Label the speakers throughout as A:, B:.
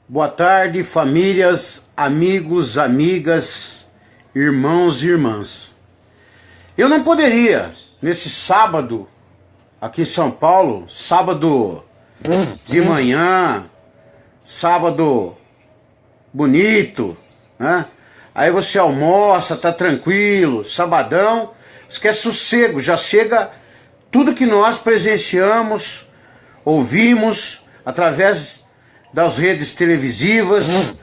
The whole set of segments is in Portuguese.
A: Boa tarde, famílias, amigos, amigas, irmãos e irmãs. Eu não poderia, nesse sábado, aqui em São Paulo, sábado de manhã, sábado bonito, né? Aí você almoça, tá tranquilo, sabadão, você quer sossego, já chega tudo que nós presenciamos, ouvimos através das redes televisivas,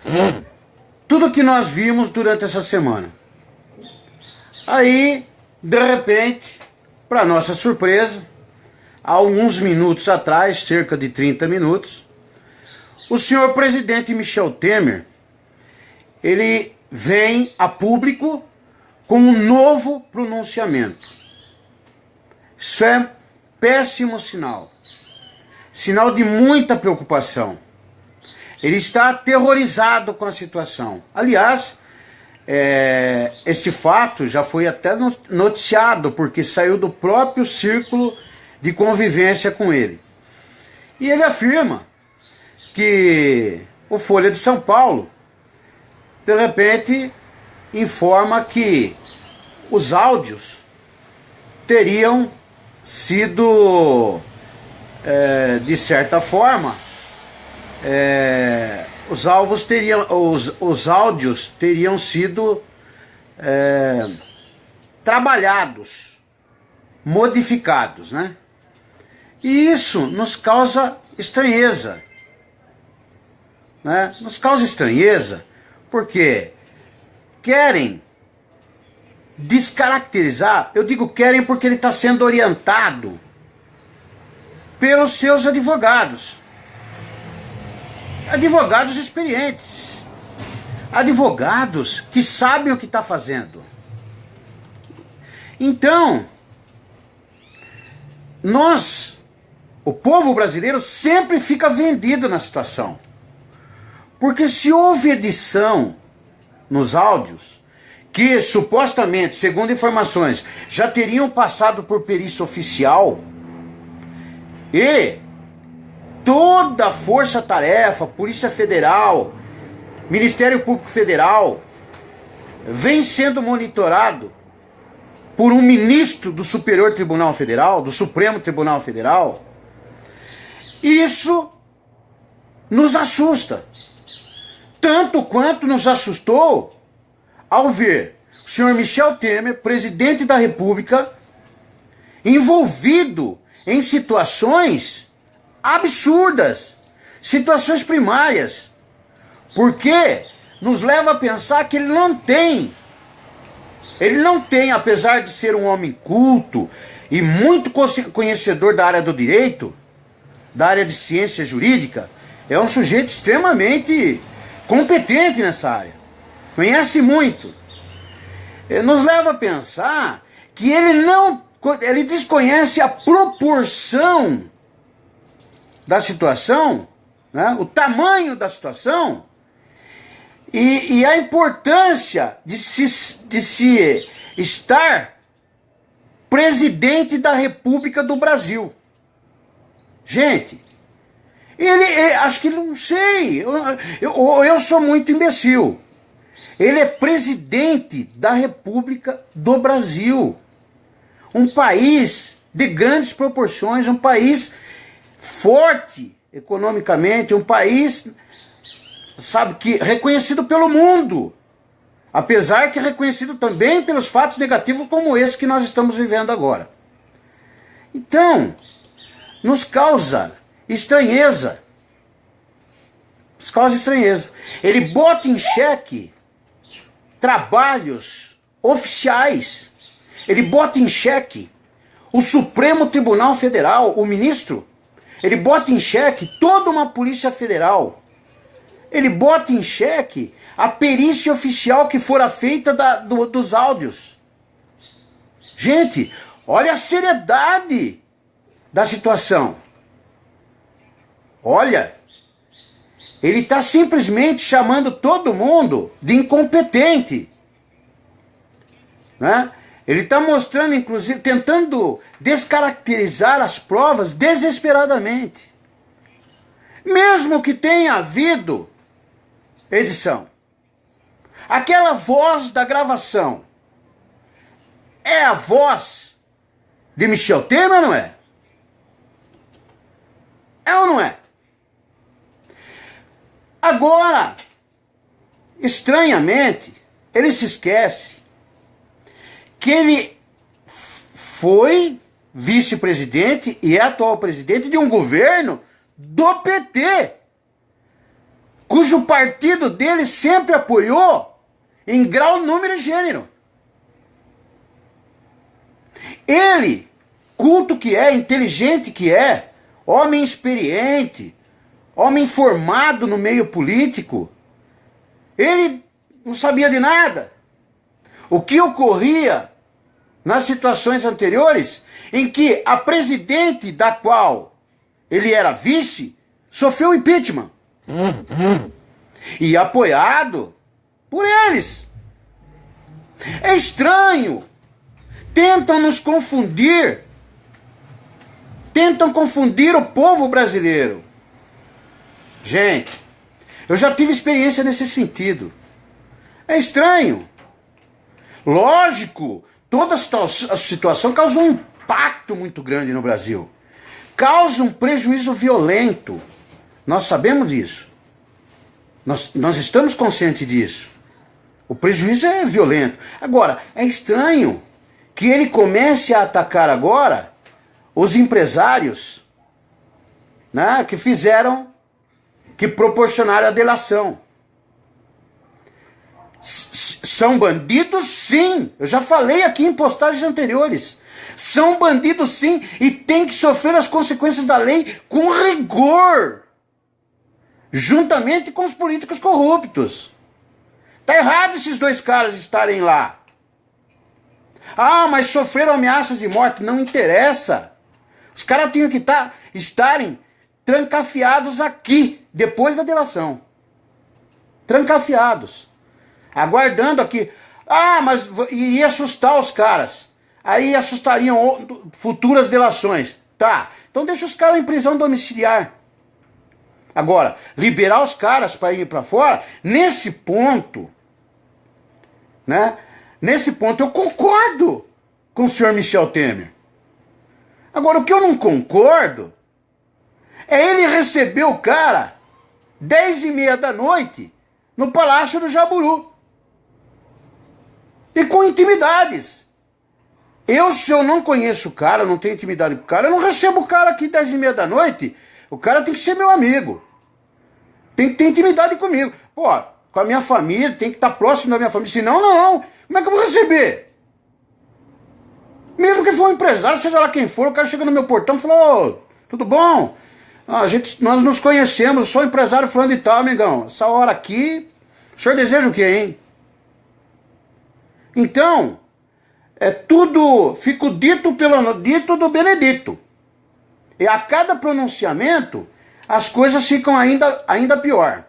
A: tudo que nós vimos durante essa semana. Aí, de repente, para nossa surpresa, há alguns minutos atrás, cerca de 30 minutos, o senhor presidente Michel Temer, ele vem a público com um novo pronunciamento. Isso é péssimo sinal. Sinal de muita preocupação. Ele está aterrorizado com a situação. Aliás, este fato já foi até noticiado, porque saiu do próprio círculo de convivência com ele. E ele afirma que o Folha de São Paulo, de repente, informa que os áudios teriam sido, de certa forma, os áudios teriam sido trabalhados, modificados, né? E isso nos causa estranheza, né? Nos causa estranheza porque querem descaracterizar. Eu digo querem porque ele está sendo orientado pelos seus advogados. Advogados experientes, advogados que sabem o que está fazendo. Então, o povo brasileiro sempre fica vendido na situação. Porque se houve edição nos áudios, que supostamente, segundo informações, já teriam passado por perícia oficial, e toda a força-tarefa, Polícia Federal, Ministério Público Federal, vem sendo monitorado por um ministro do Superior Tribunal Federal, do Supremo Tribunal Federal. Isso nos assusta. Tanto quanto nos assustou ao ver o senhor Michel Temer, presidente da República, envolvido em situações absurdas, situações primárias, porque nos leva a pensar que ele não tem, apesar de ser um homem culto e muito conhecedor da área do direito, da área de ciência jurídica, é um sujeito extremamente competente nessa área, conhece muito. Nos leva a pensar que ele desconhece a proporção da situação, né? O tamanho da situação e a importância de se estar presidente da República do Brasil. Gente, acho que ele não sei, eu sou muito imbecil. Ele é presidente da República do Brasil. Um país de grandes proporções, um país forte economicamente, um país, sabe, que reconhecido pelo mundo, apesar que reconhecido também pelos fatos negativos como esse que nós estamos vivendo agora. Então, nos causa estranheza. Nos causa estranheza. Ele bota em xeque trabalhos oficiais. Ele bota em xeque o Supremo Tribunal Federal, o ministro. Ele bota em xeque toda uma Polícia Federal. Ele bota em xeque a perícia oficial que fora feita dos áudios. Gente, olha a seriedade da situação. Olha, ele está simplesmente chamando todo mundo de incompetente, né? Ele está mostrando, inclusive, tentando descaracterizar as provas desesperadamente. Mesmo que tenha havido edição. Aquela voz da gravação é a voz de Michel Temer ou não é? É ou não é? Agora, estranhamente, ele se esquece que ele foi vice-presidente e é atual presidente de um governo do PT, cujo partido dele sempre apoiou em grau, número e gênero. Ele, culto que é, inteligente que é, homem experiente, homem formado no meio político, ele não sabia de nada. O que ocorria nas situações anteriores em que a presidente da qual ele era vice sofreu impeachment. E apoiado por eles. É estranho. Tentam nos confundir. Tentam confundir o povo brasileiro. Gente, eu já tive experiência nesse sentido. É estranho. Lógico, toda a situação causa um impacto muito grande no Brasil. Causa um prejuízo violento. Nós sabemos disso. Nós estamos conscientes disso. O prejuízo é violento. Agora, é estranho que ele comece a atacar agora os empresários, né, que proporcionaram a delação. São bandidos, sim. Eu já falei aqui em postagens anteriores. São bandidos, sim, e têm que sofrer as consequências da lei com rigor, juntamente com os políticos corruptos. Tá errado esses dois caras estarem lá. Ah, mas sofreram ameaças de morte. Não interessa. Os caras tinham que estarem trancafiados aqui, depois da delação. Trancafiados. Aguardando aqui. Ah, mas iria assustar os caras. Aí assustariam futuras delações. Tá, então deixa os caras em prisão domiciliar. Agora, liberar os caras para irem para fora, nesse ponto, né? Nesse ponto eu concordo com o senhor Michel Temer. Agora, o que eu não concordo é ele receber o cara 10h30 da noite no Palácio do Jaburu. E com intimidades. Se eu não conheço o cara, não tenho intimidade com o cara, eu não recebo o cara aqui 10h30 da noite. O cara tem que ser meu amigo. Tem que ter intimidade comigo. Pô, com a minha família, tem que estar próximo da minha família. Senão, não. Como é que eu vou receber? Mesmo que for um empresário, seja lá quem for, o cara chega no meu portão e fala: ô, tudo bom? Nós nos conhecemos, sou empresário falando e tal, amigão. Essa hora aqui, o senhor deseja o quê, hein? Então, fico dito pelo dito do Benedito. E a cada pronunciamento, as coisas ficam ainda pior.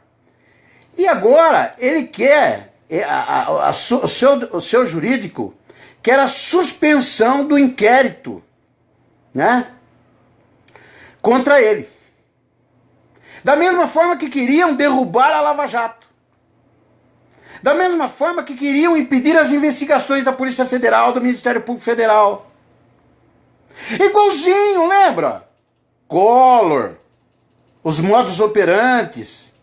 A: E agora, ele quer, o seu jurídico, quer a suspensão do inquérito, né, contra ele. Da mesma forma que queriam derrubar a Lava Jato. Da mesma forma que queriam impedir as investigações da Polícia Federal, do Ministério Público Federal. Igualzinho, lembra? Collor, os modus operantes.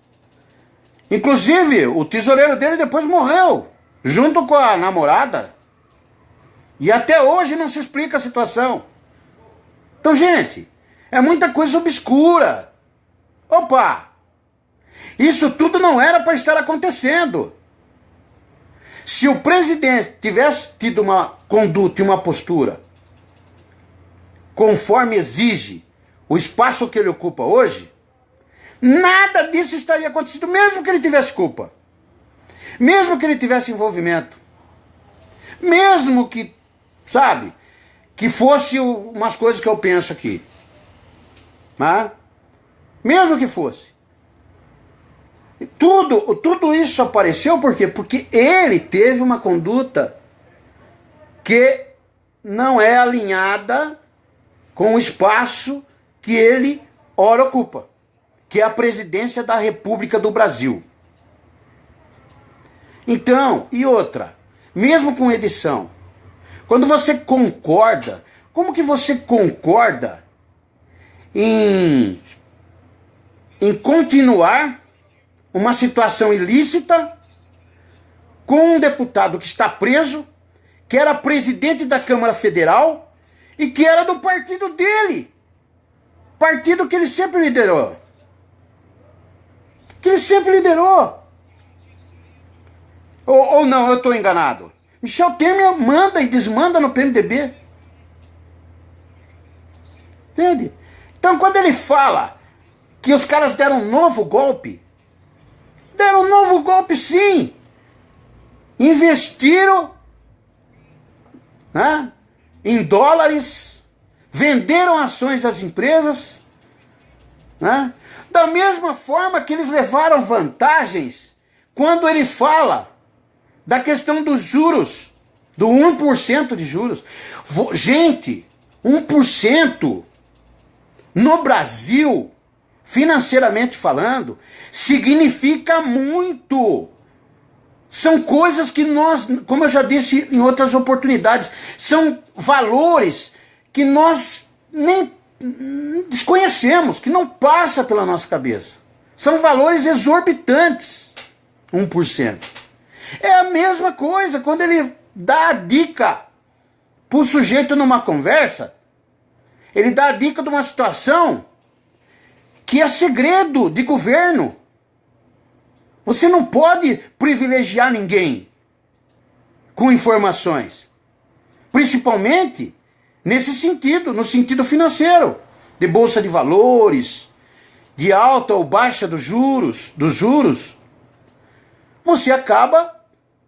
A: Inclusive, o tesoureiro dele depois morreu, junto com a namorada. E até hoje não se explica a situação. Então, gente, é muita coisa obscura. Opa! Isso tudo não era para estar acontecendo. Se o presidente tivesse tido uma conduta e uma postura conforme exige o espaço que ele ocupa hoje, nada disso estaria acontecendo, mesmo que ele tivesse culpa. Mesmo que ele tivesse envolvimento. Mesmo que, sabe, que fosse umas coisas que eu penso aqui. Mas, mesmo que fosse. Tudo isso apareceu por quê? Porque ele teve uma conduta que não é alinhada com o espaço que ele ora ocupa, que é a presidência da República do Brasil. Então, e outra, mesmo com edição, quando você concorda, como que você concorda em continuar uma situação ilícita com um deputado que está preso, que era presidente da Câmara Federal e que era do partido dele, partido que ele sempre liderou. Ou não, eu estou enganado? Michel Temer manda e desmanda no PMDB. Entende? Então, quando ele fala que os caras deram um novo golpe sim. Investiram, né, em dólares, venderam ações das empresas, né, da mesma forma que eles levaram vantagens quando ele fala da questão dos juros, do 1% de juros. Gente, 1% no Brasil, financeiramente falando, significa muito. São coisas que nós, como eu já disse em outras oportunidades, são valores que nós nem desconhecemos, que não passa pela nossa cabeça. São valores exorbitantes, 1%. É a mesma coisa quando ele dá a dica para o sujeito numa conversa, ele dá a dica de uma situação que é segredo de governo. Você não pode privilegiar ninguém com informações. Principalmente nesse sentido, no sentido financeiro, de bolsa de valores, de alta ou baixa dos juros, você acaba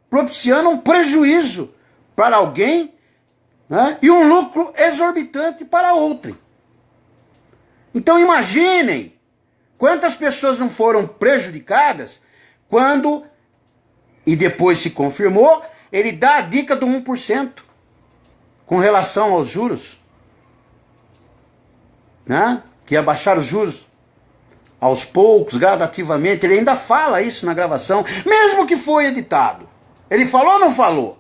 A: propiciando um prejuízo para alguém, né, e um lucro exorbitante para outro. Então imaginem quantas pessoas não foram prejudicadas quando, e depois se confirmou, ele dá a dica do 1% com relação aos juros, né, que ia baixar os juros aos poucos, gradativamente. Ele ainda fala isso na gravação, mesmo que foi editado. Ele falou ou não falou?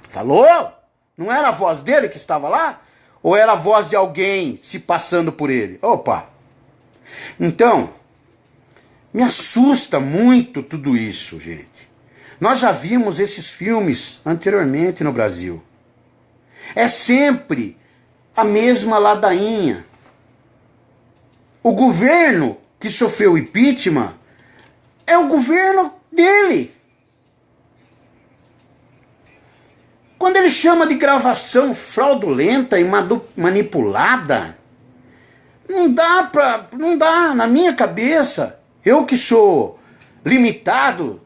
A: Falou? Não era a voz dele que estava lá? Ou era a voz de alguém se passando por ele? Opa! Então, me assusta muito tudo isso, gente. Nós já vimos esses filmes anteriormente no Brasil. É sempre a mesma ladainha. O governo que sofreu o impeachment é o governo dele. Quando ele chama de gravação fraudulenta e manipulada, não dá na minha cabeça, eu que sou limitado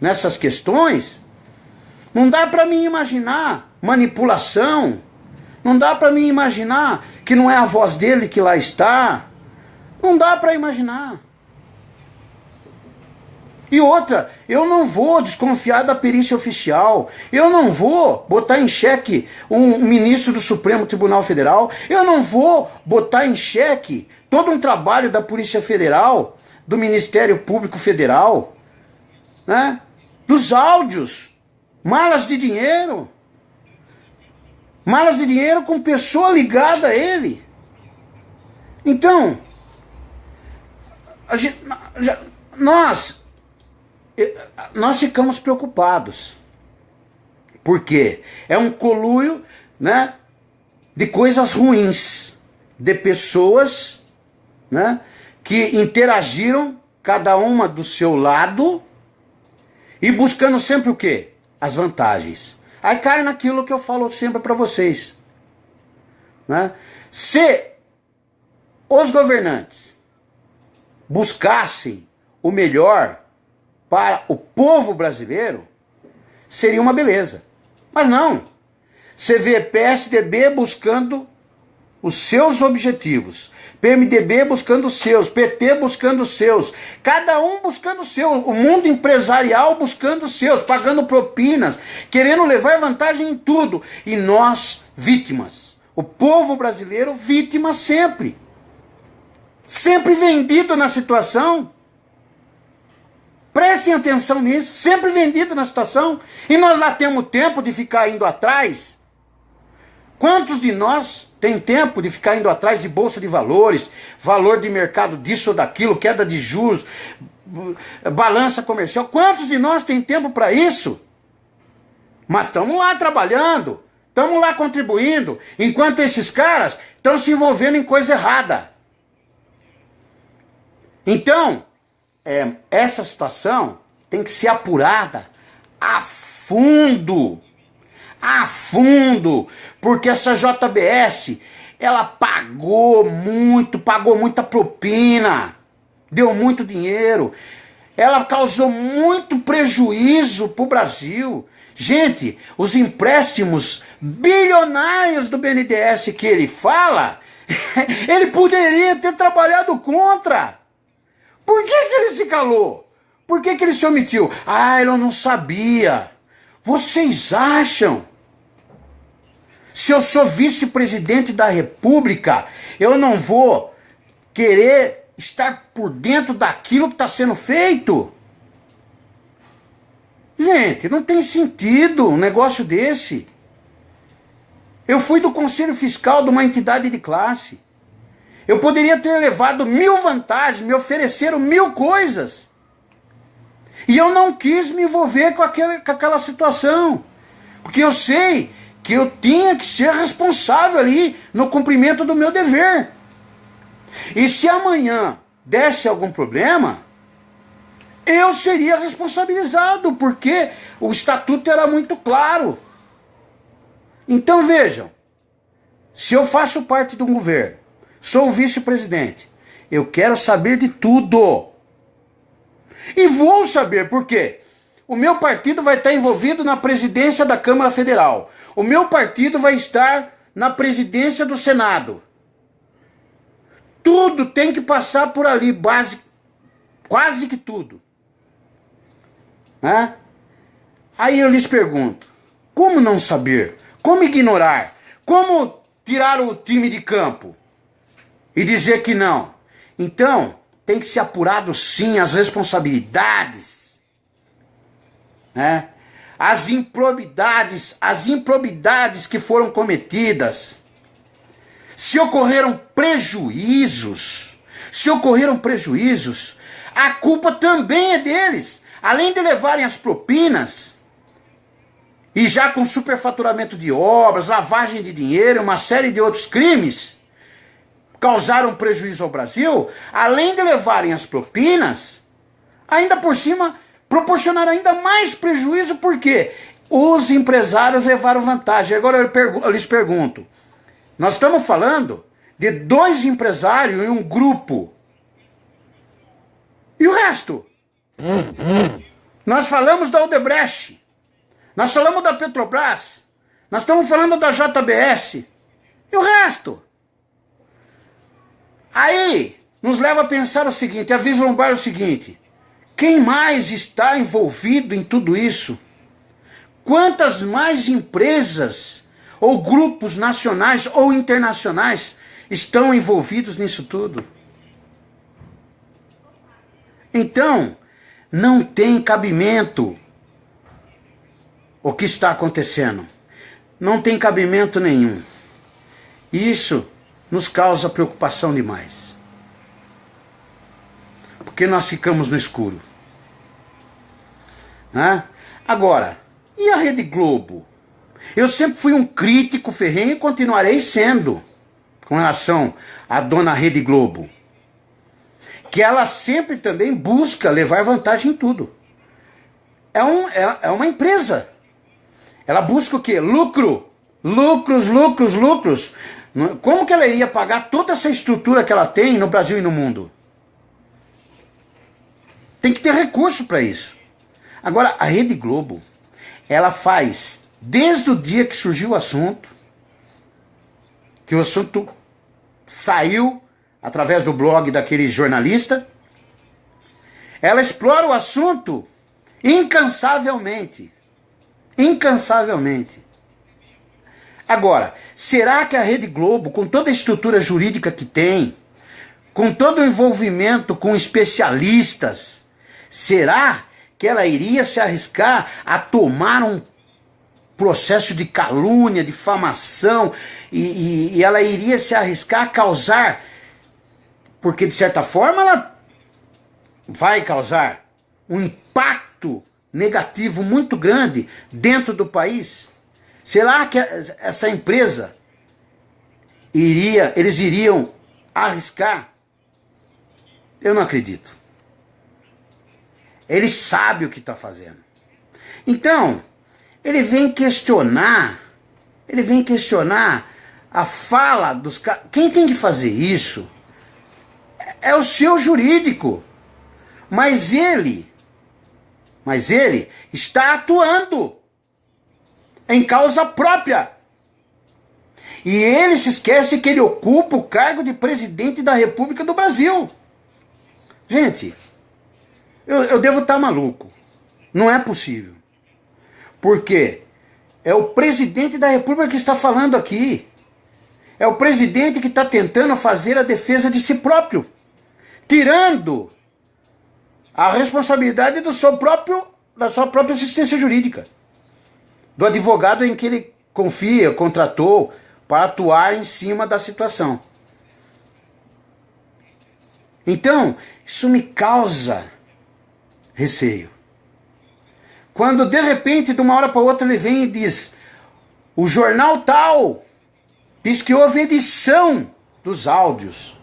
A: nessas questões, não dá para mim imaginar manipulação, não dá para mim imaginar que não é a voz dele que lá está, não dá para imaginar. E outra, eu não vou desconfiar da perícia oficial, eu não vou botar em xeque um ministro do Supremo Tribunal Federal, eu não vou botar em xeque todo um trabalho da Polícia Federal, do Ministério Público Federal, né? Dos áudios, malas de dinheiro com pessoa ligada a ele. Então, nós ficamos preocupados, porque é um conluio, né, de coisas ruins, de pessoas, né, que interagiram, cada uma do seu lado, e buscando sempre o quê? As vantagens. Aí cai naquilo que eu falo sempre para vocês, né? Se os governantes buscassem o melhor para o povo brasileiro, seria uma beleza. Mas não. Você vê PSDB buscando os seus objetivos, PMDB buscando os seus, PT buscando os seus, cada um buscando o seu, o mundo empresarial buscando os seus, pagando propinas, querendo levar vantagem em tudo. E nós, vítimas. O povo brasileiro, vítima sempre. Sempre vendido na situação. Preste Prestem atenção nisso, sempre vendido na situação. E nós lá temos tempo de ficar indo atrás. Quantos de nós tem tempo de ficar indo atrás de bolsa de valores, valor de mercado disso ou daquilo, queda de juros, balança comercial? Quantos de nós tem tempo para isso? Mas estamos lá trabalhando, estamos lá contribuindo, enquanto esses caras estão se envolvendo em coisa errada. Então, essa situação tem que ser apurada a fundo, porque essa JBS, ela pagou muita propina, deu muito dinheiro, ela causou muito prejuízo para o Brasil. Gente, os empréstimos bilionários do BNDES que ele fala, ele poderia ter trabalhado contra. Por que ele se calou? Por que ele se omitiu? Eu não sabia. Vocês acham? Se eu sou vice-presidente da República, eu não vou querer estar por dentro daquilo que está sendo feito? Gente, não tem sentido um negócio desse. Eu fui do Conselho Fiscal de uma entidade de classe. Eu poderia ter levado 1000 vantagens, me ofereceram 1000 coisas. E eu não quis me envolver com aquela situação. Porque eu sei que eu tinha que ser responsável ali no cumprimento do meu dever. E se amanhã desse algum problema, eu seria responsabilizado, porque o estatuto era muito claro. Então vejam, se eu faço parte de um governo, sou o vice-presidente, eu quero saber de tudo. E vou saber por quê. O meu partido vai estar envolvido na presidência da Câmara Federal. O meu partido vai estar na presidência do Senado. Tudo tem que passar por ali, quase que tudo. Aí eu lhes pergunto, como não saber? Como ignorar? Como tirar o time de campo e dizer que não? Então, tem que ser apurado sim as responsabilidades, as improbidades que foram cometidas. Se ocorreram prejuízos, a culpa também é deles. Além de levarem as propinas, e já com superfaturamento de obras, lavagem de dinheiro, uma série de outros crimes, causaram prejuízo ao Brasil, além de levarem as propinas, ainda por cima, proporcionaram ainda mais prejuízo, porque os empresários levaram vantagem. Agora eu lhes pergunto, nós estamos falando de 2 empresários e um grupo. E o resto? Nós falamos da Odebrecht, nós falamos da Petrobras, nós estamos falando da JBS. E o resto? Aí nos leva a pensar o seguinte, a vislumbrar o seguinte: quem mais está envolvido em tudo isso? Quantas mais empresas ou grupos nacionais ou internacionais estão envolvidos nisso tudo? Então, não tem cabimento o que está acontecendo. Não tem cabimento nenhum. Isso nos causa preocupação demais. Porque nós ficamos no escuro. Agora, e a Rede Globo? Eu sempre fui um crítico ferrenho e continuarei sendo com relação à dona Rede Globo. Que ela sempre também busca levar vantagem em tudo. É uma empresa. Ela busca o quê? Lucro. Lucros. Como que ela iria pagar toda essa estrutura que ela tem no Brasil e no mundo? Tem que ter recurso para isso. Agora, a Rede Globo, ela faz, desde o dia que surgiu o assunto, que o assunto saiu através do blog daquele jornalista, ela explora o assunto incansavelmente. Agora, será que a Rede Globo, com toda a estrutura jurídica que tem, com todo o envolvimento com especialistas, será que que ela iria se arriscar a tomar um processo de calúnia, difamação, e ela iria se arriscar a causar, porque de certa forma ela vai causar um impacto negativo muito grande dentro do país. Será que essa empresa eles iriam arriscar? Eu não acredito. Ele sabe o que está fazendo. Então, ele vem questionar a fala dos caras. Quem tem que fazer isso é o seu jurídico. Mas ele está atuando em causa própria. E ele se esquece que ele ocupa o cargo de presidente da República do Brasil. Gente, eu devo estar maluco. Não é possível. Porque é o presidente da República que está falando aqui. É o presidente que está tentando fazer a defesa de si próprio, tirando a responsabilidade da sua própria assistência jurídica, do advogado em que ele confia, contratou para atuar em cima da situação. Então, isso me causa receio. Quando de repente, de uma hora para outra, ele vem e diz: o jornal tal diz que houve edição dos áudios.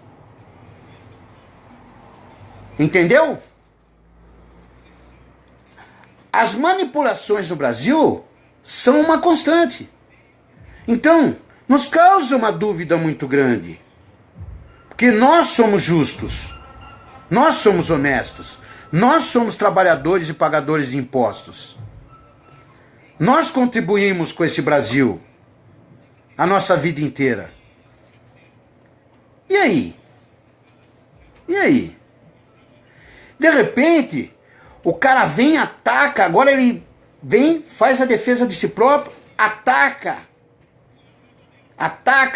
A: Entendeu? As manipulações no Brasil são uma constante. Então, nos causa uma dúvida muito grande. Porque nós somos justos. Nós somos honestos. Nós somos trabalhadores e pagadores de impostos. Nós contribuímos com esse Brasil a nossa vida inteira. E aí? E aí? De repente, o cara vem, ataca, agora ele vem, faz a defesa de si próprio, ataca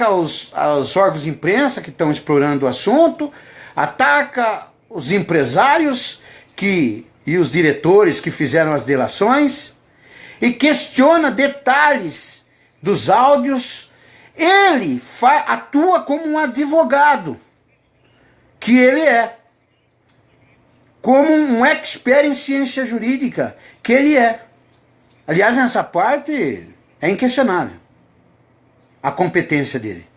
A: os órgãos de imprensa que estão explorando o assunto, ataca os empresários e os diretores que fizeram as delações, e questiona detalhes dos áudios. Ele atua como um advogado, que ele é, como um expert em ciência jurídica, que ele é. Aliás, nessa parte é inquestionável a competência dele.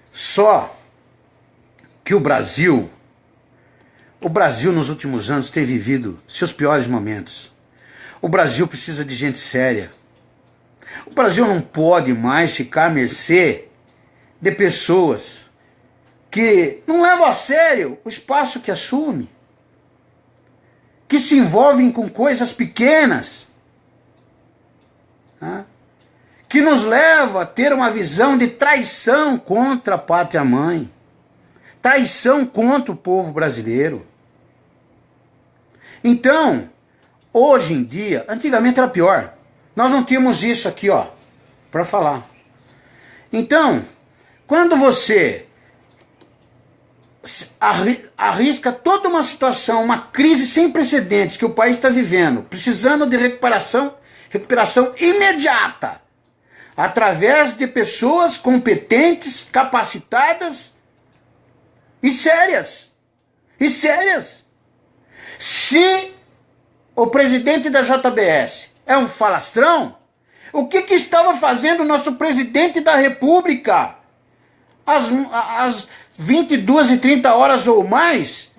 A: Só que o Brasil nos últimos anos tem vivido seus piores momentos. O Brasil precisa de gente séria. O Brasil não pode mais ficar à mercê de pessoas que não levam a sério o espaço que assume, que se envolvem com coisas pequenas, que nos leva a ter uma visão de traição contra a pátria-mãe, traição contra o povo brasileiro. Então, hoje em dia, antigamente era pior. Nós não tínhamos isso aqui, ó, para falar. Então, quando você arrisca toda uma situação, uma crise sem precedentes que o país está vivendo, precisando de recuperação imediata, através de pessoas competentes, capacitadas e sérias. Se o presidente da JBS é um falastrão, o que estava fazendo o nosso presidente da República às 22h30 ou mais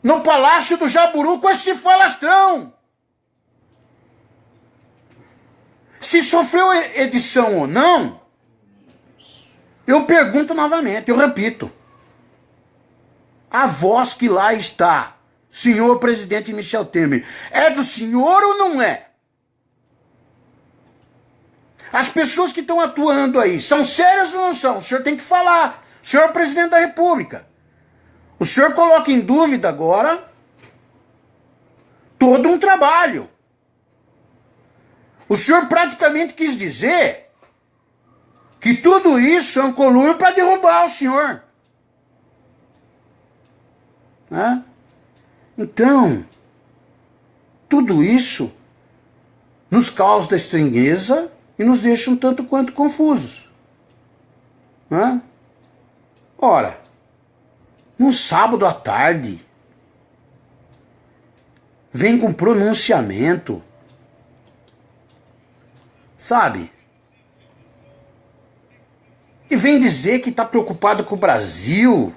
A: no Palácio do Jaburu com esse falastrão? Se sofreu edição ou não, eu pergunto novamente, eu repito. A voz que lá está, senhor presidente Michel Temer, é do senhor ou não é? As pessoas que estão atuando aí são sérias ou não são? O senhor tem que falar. O senhor é o presidente da República. O senhor coloca em dúvida agora todo um trabalho. O senhor praticamente quis dizer que tudo isso é um conluio para derrubar o senhor. Então, tudo isso nos causa estranheza e nos deixa um tanto quanto confusos. Né? Ora, num sábado à tarde, vem com pronunciamento, sabe? E vem dizer que está preocupado com o Brasil,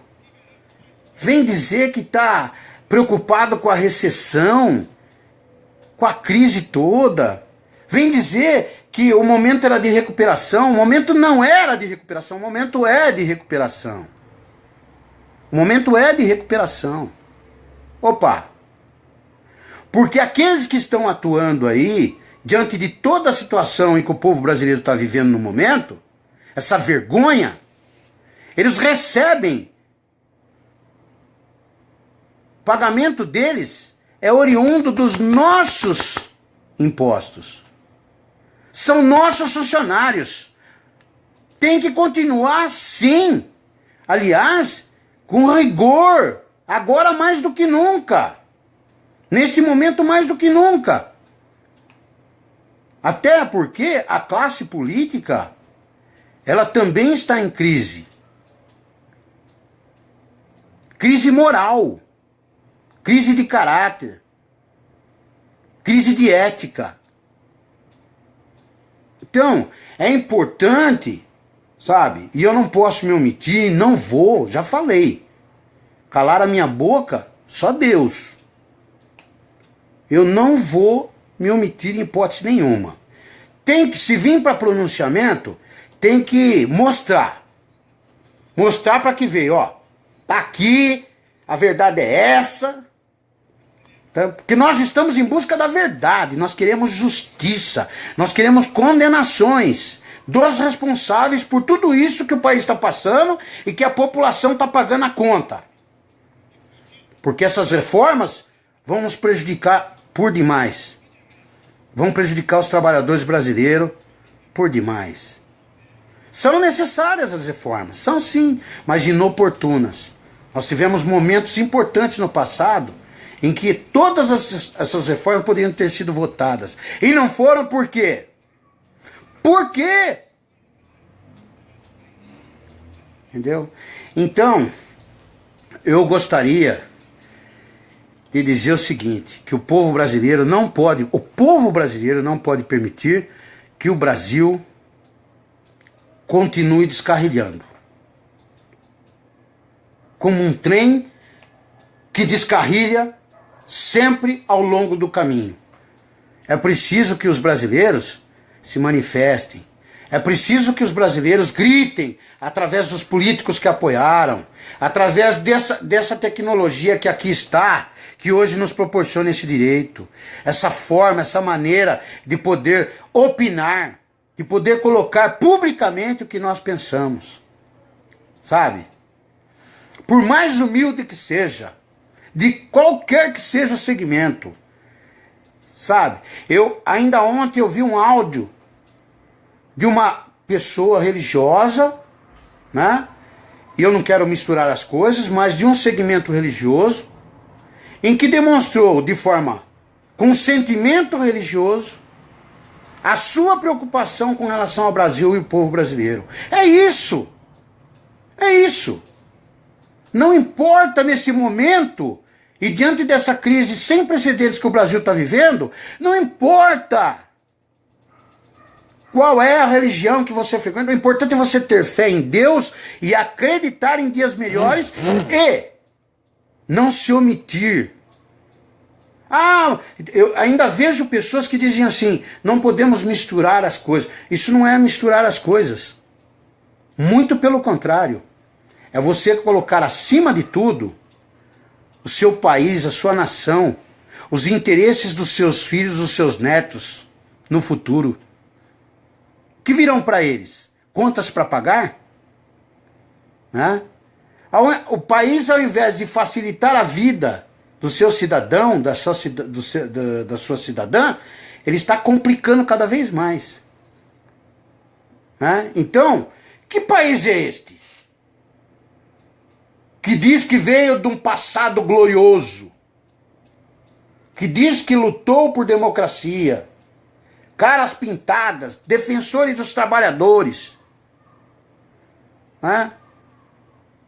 A: vem dizer que está preocupado com a recessão, com a crise toda, vem dizer que o momento era de recuperação. O momento não era de recuperação, o momento é de recuperação. O momento é de recuperação. Opa! Porque aqueles que estão atuando aí, diante de toda a situação em que o povo brasileiro está vivendo no momento, essa vergonha, eles recebem. O pagamento deles é oriundo dos nossos impostos. São nossos funcionários. Tem que continuar sim. Aliás, com rigor, agora mais do que nunca. Nesse momento mais do que nunca. Até porque a classe política, ela também está em crise. Crise moral. Crise de caráter. Crise de ética. Então, é importante, sabe? E eu não posso me omitir, não vou, já falei. Calar a minha boca, só Deus. Eu não vou me omitir em hipótese nenhuma. Tem que, se vir para pronunciamento, tem que mostrar. Mostrar para que veio, ó. Tá aqui, a verdade é essa. Tá? Porque nós estamos em busca da verdade, nós queremos justiça, nós queremos condenações dos responsáveis por tudo isso que o país está passando e que a população está pagando a conta. Porque essas reformas vão nos prejudicar por demais. Vão prejudicar os trabalhadores brasileiros por demais. São necessárias as reformas, são sim, mas inoportunas. Nós tivemos momentos importantes no passado em que todas essas reformas poderiam ter sido votadas. E não foram por quê? Por quê? Entendeu? Então, eu gostaria de dizer o seguinte, que o povo brasileiro não pode permitir que o Brasil continue descarrilhando. Como um trem que descarrilha sempre ao longo do caminho. É preciso que os brasileiros se manifestem. É preciso que os brasileiros gritem através dos políticos que apoiaram, através dessa tecnologia que aqui está, que hoje nos proporciona esse direito, essa forma, essa maneira de poder opinar, de poder colocar publicamente o que nós pensamos. Sabe? Por mais humilde que seja, de qualquer que seja o segmento. Sabe? Ainda ontem eu vi um áudio de uma pessoa religiosa, né? E eu não quero misturar as coisas, mas de um segmento religioso, em que demonstrou de forma, com sentimento religioso, a sua preocupação com relação ao Brasil e o povo brasileiro. É isso! É isso! Não importa nesse momento, e diante dessa crise sem precedentes que o Brasil está vivendo, não importa qual é a religião que você frequenta, o importante é você ter fé em Deus e acreditar em dias melhores e não se omitir. Eu ainda vejo pessoas que dizem assim, não podemos misturar as coisas. Isso não é misturar as coisas. Muito pelo contrário. É você colocar acima de tudo o seu país, a sua nação, os interesses dos seus filhos, dos seus netos no futuro. Que virão para eles? Contas para pagar? Né? O país, ao invés de facilitar a vida do seu cidadão, da sua cidadã, ele está complicando cada vez mais. Né? Então, que país é este? Que diz que veio de um passado glorioso. que diz que lutou por democracia, caras pintadas, defensores dos trabalhadores. Né?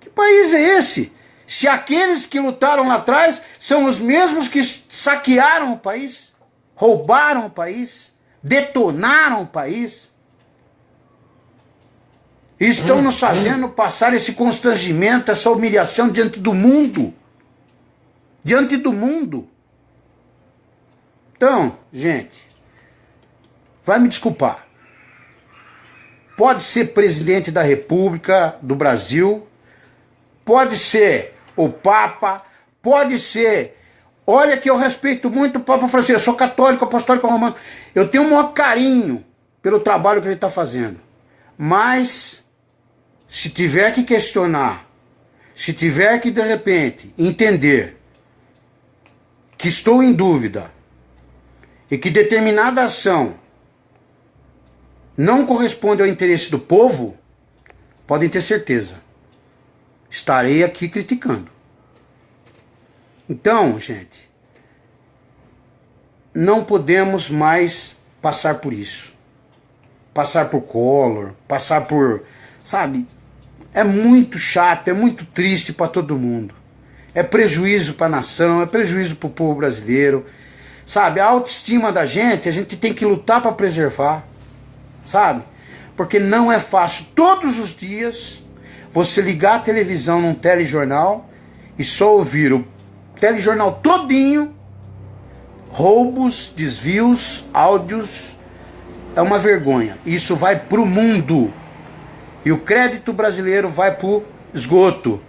A: Que país é esse? Se aqueles que lutaram lá atrás são os mesmos que saquearam o país, roubaram o país, detonaram o país, e estão nos fazendo passar esse constrangimento, essa humilhação diante do mundo. Diante do mundo. Então, gente, vai me desculpar. Pode ser presidente da República do Brasil, pode ser o Papa, pode ser... Olha que eu respeito muito o Papa Francisco, eu sou católico, apostólico romano. Eu tenho o maior carinho pelo trabalho que ele está fazendo. Mas, se tiver que questionar, se tiver que, de repente, entender que estou em dúvida e que determinada ação não corresponde ao interesse do povo, podem ter certeza, estarei aqui criticando. Então, gente, não podemos mais passar por isso. Passar por Collor, passar por... Sabe, é muito chato, é muito triste para todo mundo. É prejuízo para a nação, é prejuízo para o povo brasileiro. Sabe, a autoestima da gente, a gente tem que lutar para preservar. Sabe? Porque não é fácil todos os dias você ligar a televisão num telejornal e só ouvir o telejornal todinho, roubos, desvios, áudios. É uma vergonha. Isso vai para o mundo. E o crédito brasileiro vai para o esgoto.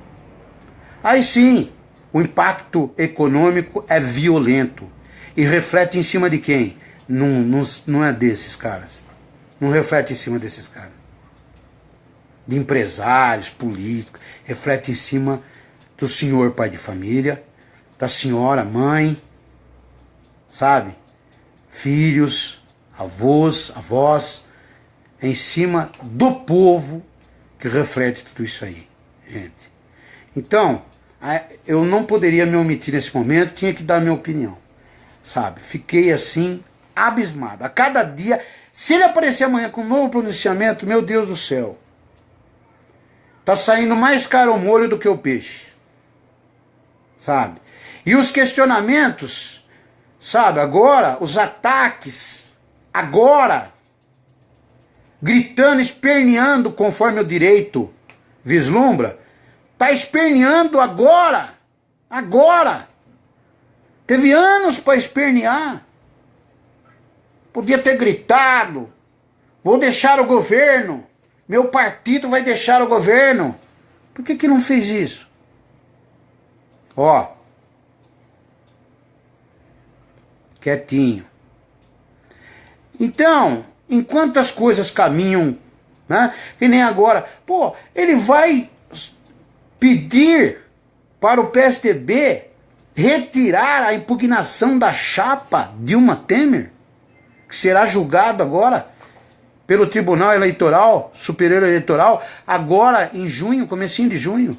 A: Aí sim, o impacto econômico é violento. E reflete em cima de quem? Não é desses caras. Não reflete em cima desses caras. De empresários, políticos. Reflete em cima do senhor pai de família, da senhora mãe, sabe? Filhos, avós, em cima do povo que reflete tudo isso aí, gente. Então, eu não poderia me omitir nesse momento, tinha que dar a minha opinião, sabe? Fiquei assim, abismado. A cada dia, se ele aparecer amanhã com um novo pronunciamento, meu Deus do céu, tá saindo mais caro o molho do que o peixe, sabe? E os questionamentos, sabe? Agora, os ataques, agora, gritando, esperneando conforme o direito vislumbra, tá esperneando agora, teve anos para espernear, podia ter gritado, vou deixar o governo, meu partido vai deixar o governo. Por que não fez isso? Ó, quietinho. Então, enquanto as coisas caminham, né, que nem agora, pô, ele vai pedir para o PSDB retirar a impugnação da chapa Dilma Temer, que será julgado agora pelo Tribunal Eleitoral, Superior Eleitoral, agora em junho, comecinho de junho.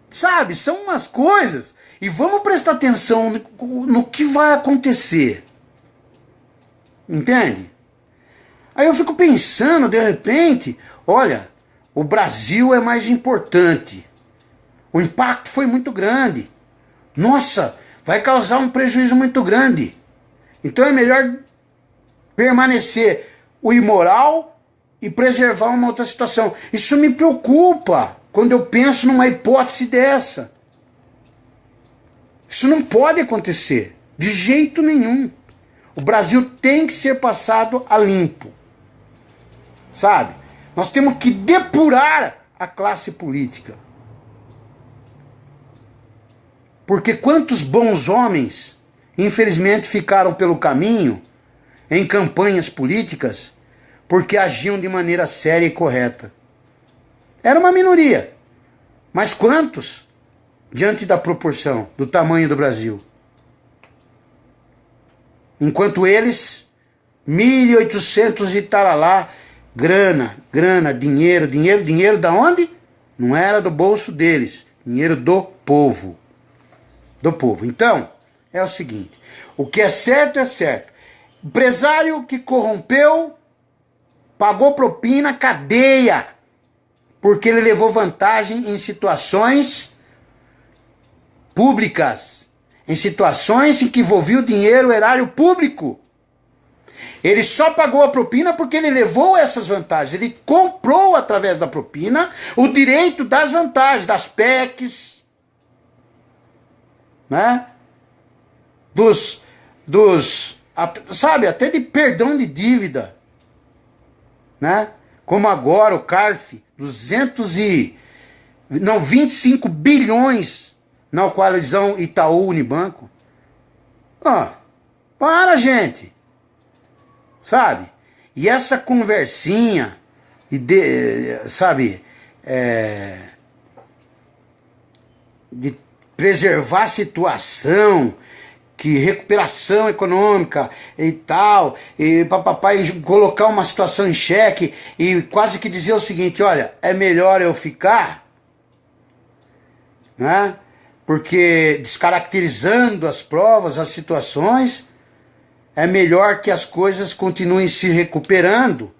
A: Sabe, são umas coisas, e vamos prestar atenção no que vai acontecer. Entende? Aí eu fico pensando, de repente, olha, o Brasil é mais importante. O impacto foi muito grande. Nossa, vai causar um prejuízo muito grande. Então é melhor permanecer o imoral e preservar uma outra situação. Isso me preocupa quando eu penso numa hipótese dessa. Isso não pode acontecer, de jeito nenhum. O Brasil tem que ser passado a limpo. Sabe? Nós temos que depurar a classe política. Porque quantos bons homens, infelizmente, ficaram pelo caminho em campanhas políticas porque agiam de maneira séria e correta. Era uma minoria. Mas quantos, diante da proporção, do tamanho do Brasil? Enquanto eles, 1.800 e taralá, grana, dinheiro da onde? Não era do bolso deles, dinheiro do povo. do povo. Então, é o seguinte, o que é certo é certo. Empresário que corrompeu, pagou propina, cadeia, porque ele levou vantagem em situações públicas, em situações em que envolvia o dinheiro, o erário público. Ele só pagou a propina porque ele levou essas vantagens. Ele comprou, através da propina, o direito das vantagens, das PECs, né? Sabe, até de perdão de dívida, né? Como agora o CARF, 25 bilhões na coalizão Itaú Unibanco. Para, gente. Sabe? E essa conversinha, de preservar a situação, que recuperação econômica e tal, e papai colocar uma situação em xeque e quase que dizer o seguinte, olha, é melhor eu ficar, né? Porque descaracterizando as provas, as situações, é melhor que as coisas continuem se recuperando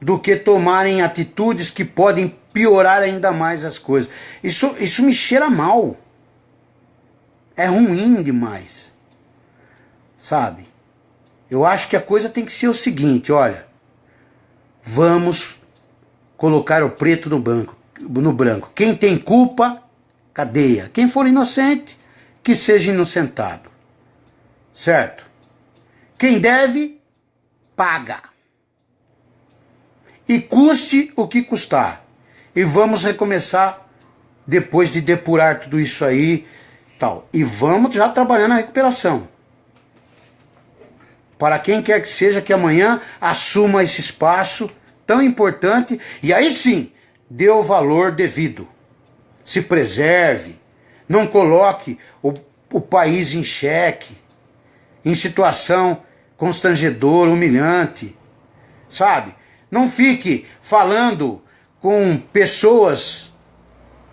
A: do que tomarem atitudes que podem piorar ainda mais as coisas. Isso me cheira mal. É ruim demais. Sabe? Eu acho que a coisa tem que ser o seguinte, olha, vamos colocar o preto no branco. Quem tem culpa, cadeia. Quem for inocente, que seja inocentado. Certo? Quem deve, paga. E custe o que custar. E vamos recomeçar depois de depurar tudo isso aí, tal. E vamos já trabalhando na recuperação. Para quem quer que seja que amanhã assuma esse espaço tão importante e aí sim, dê o valor devido. Se preserve, não coloque o país em xeque, em situação constrangedora, humilhante, sabe? Não fique falando com pessoas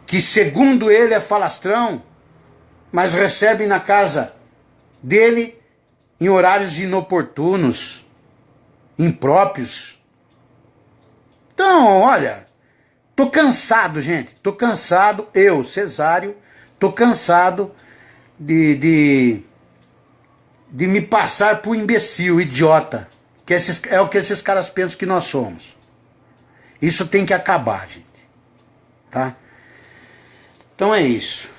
A: que, segundo ele, é falastrão, mas recebem na casa dele em horários inoportunos, impróprios. Então, olha, tô cansado, gente, tô cansado, eu, Cesário, tô cansado de me passar por imbecil, idiota, que é o que esses caras pensam que nós somos. Isso tem que acabar, gente. Tá? Então é isso.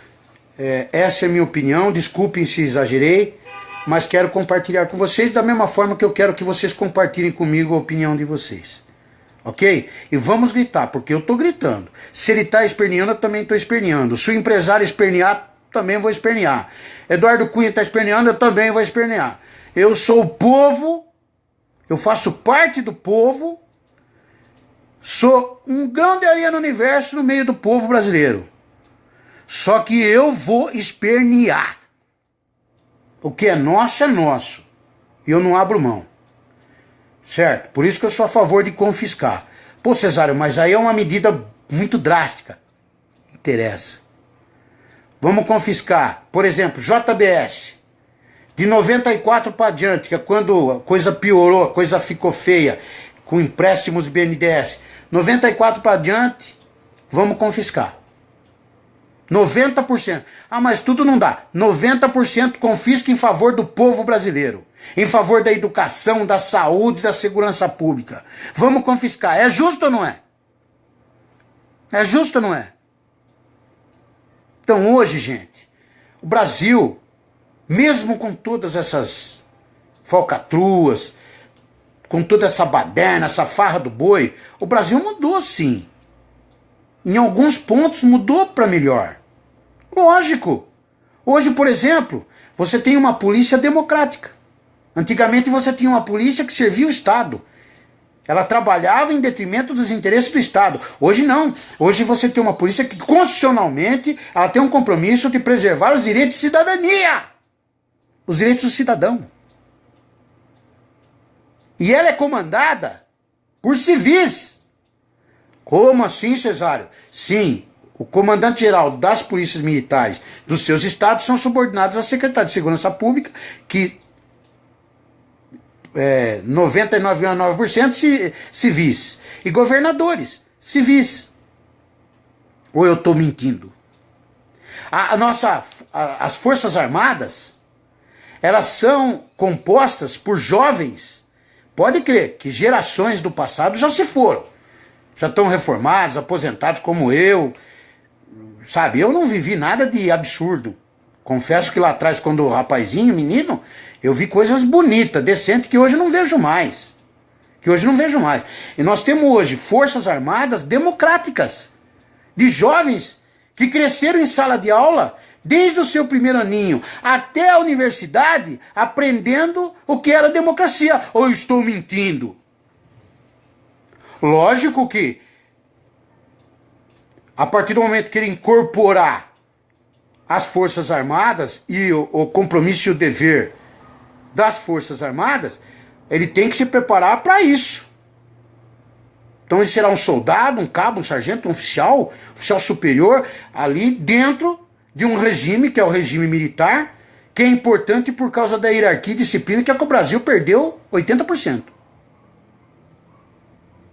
A: Essa é a minha opinião. Desculpem se exagerei, mas quero compartilhar com vocês da mesma forma que eu quero que vocês compartilhem comigo a opinião de vocês. Ok? E vamos gritar, porque eu tô gritando. Se ele tá esperneando, eu também tô esperneando. Se o empresário espernear, também vou espernear. Eduardo Cunha está esperneando, eu também vou espernear. Eu sou o povo, eu faço parte do povo, sou um grão de areia no universo no meio do povo brasileiro. Só que eu vou espernear. O que é nosso, e eu não abro mão. Certo? Por isso que eu sou a favor de confiscar. Pô, Cesário, mas aí é uma medida muito drástica. Interessa. Vamos confiscar, por exemplo, JBS, de 94 para adiante, que é quando a coisa piorou, a coisa ficou feia, com empréstimos BNDES. 94 para adiante, vamos confiscar. 90%. Ah, mas tudo não dá. 90% confisca em favor do povo brasileiro, em favor da educação, da saúde, da segurança pública. Vamos confiscar. É justo ou não é? É justo ou não é? Então hoje, gente, o Brasil, mesmo com todas essas falcatruas, com toda essa baderna, essa farra do boi, o Brasil mudou sim. Em alguns pontos mudou para melhor. Lógico. Hoje, por exemplo, você tem uma polícia democrática. Antigamente você tinha uma polícia que servia o Estado. Ela trabalhava em detrimento dos interesses do Estado. Hoje não. Hoje você tem uma polícia que, constitucionalmente, ela tem um compromisso de preservar os direitos de cidadania. Os direitos do cidadão. E ela é comandada por civis. Como assim, Cesário? Sim, O comandante-geral das polícias militares dos seus estados são subordinados à Secretaria de Segurança Pública, que 99,9% civis. E governadores civis. Ou eu estou mentindo? As Forças Armadas, elas são compostas por jovens. Pode crer que gerações do passado já se foram. Já estão reformados, aposentados como eu. Sabe, eu não vivi nada de absurdo. Confesso que lá atrás, quando rapazinho, menino, eu vi coisas bonitas, decentes, que hoje não vejo mais. E nós temos hoje Forças Armadas democráticas, de jovens que cresceram em sala de aula, desde o seu primeiro aninho até a universidade, aprendendo o que era democracia. Ou eu estou mentindo? Lógico que, a partir do momento que ele incorporar as Forças Armadas e o compromisso e o dever das Forças Armadas, ele tem que se preparar para isso. Então ele será um soldado, um cabo, um sargento, um oficial superior, ali dentro de um regime, que é o regime militar, que é importante por causa da hierarquia e disciplina, que é que o Brasil perdeu 80%.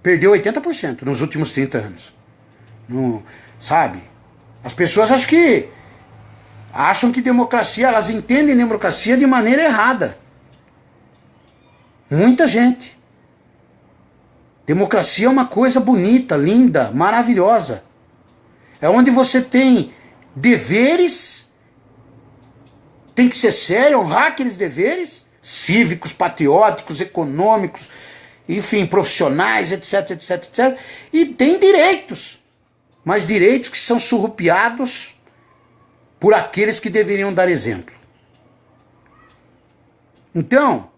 A: Perdeu 80% nos últimos 30 anos. Sabe? As pessoas acham que democracia, elas entendem democracia de maneira errada. Muita gente. Democracia é uma coisa bonita, linda, maravilhosa. É onde você tem deveres, tem que ser sério, honrar aqueles deveres cívicos, patrióticos, econômicos, enfim, profissionais, etc, etc, etc. E tem direitos, mas direitos que são surrupiados por aqueles que deveriam dar exemplo. Então,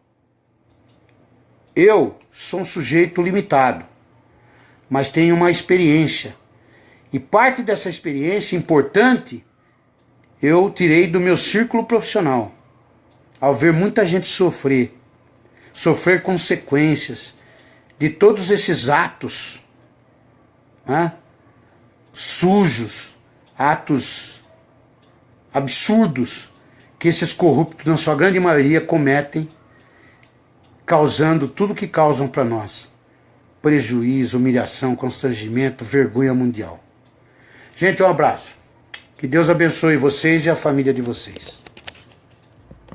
A: eu sou um sujeito limitado, mas tenho uma experiência. E parte dessa experiência importante eu tirei do meu círculo profissional. Ao ver muita gente sofrer consequências de todos esses atos, né, sujos, atos absurdos que esses corruptos, na sua grande maioria, cometem, causando tudo que causam para nós: prejuízo, humilhação, constrangimento, vergonha mundial. Gente, um abraço. Que Deus abençoe vocês e a família de vocês.